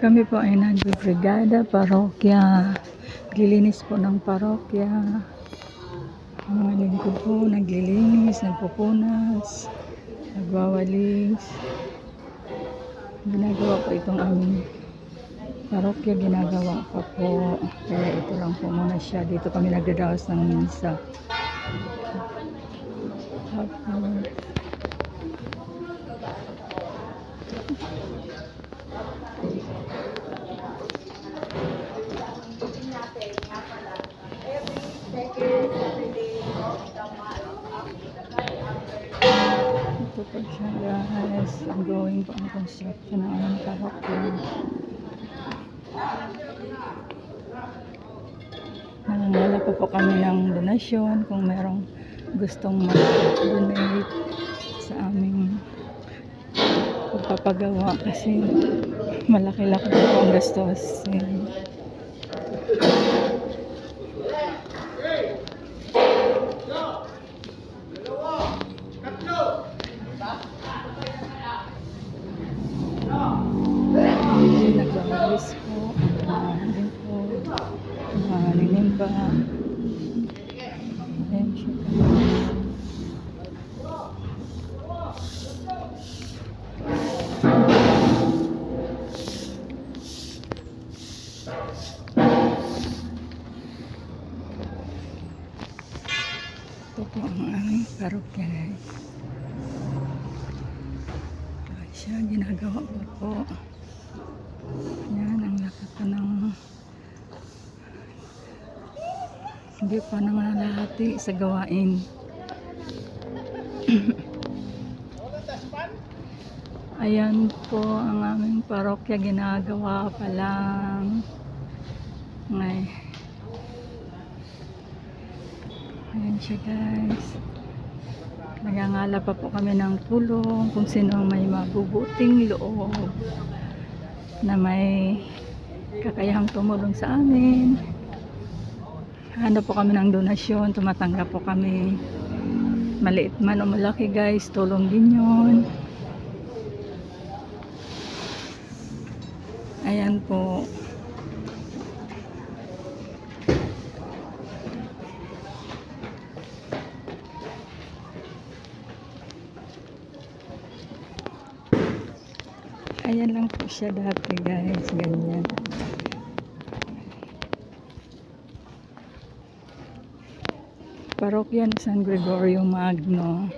Kami po ay nagbibrigada, parokya. Glilinis po ng parokya. Ang mga lingkod po, naglilinis, nagpupunas, nagwawalis. Ginagawa po itong aming parokya, ginagawa pa po. Kaya ito lang po muna siya. Dito kami nagdadaos ng misa. Tapos, ito po siya guys. Ongoing po ang construction ng aming parokya. Nangangala po kami ng donasyon kung merong gustong mag-donate sa aming pagpapagawa kasi malaki-laki po ang gastos. Nagwawalis po, din po, nanimba. Ayan siya. Ito po ang aming parokya guys. Ito siya, ginagawa ko po. Yan, ang laki pa ng hindi pa nangalahati sa gawain. Ayan po ang aming parokya, ginagawa pa lang. Ngay. Ayan siya guys. Nagangala pa po kami ng tulong kung sino may mabubuting loob na may kakayahang tumulong sa amin. Ano po kami ng donasyon, tumatanggap po kami. Maliit man o malaki guys, tulong din yun. Ayan po. Ayan lang po siya dati guys, ganyan. Parokya ni San Gregorio Magno.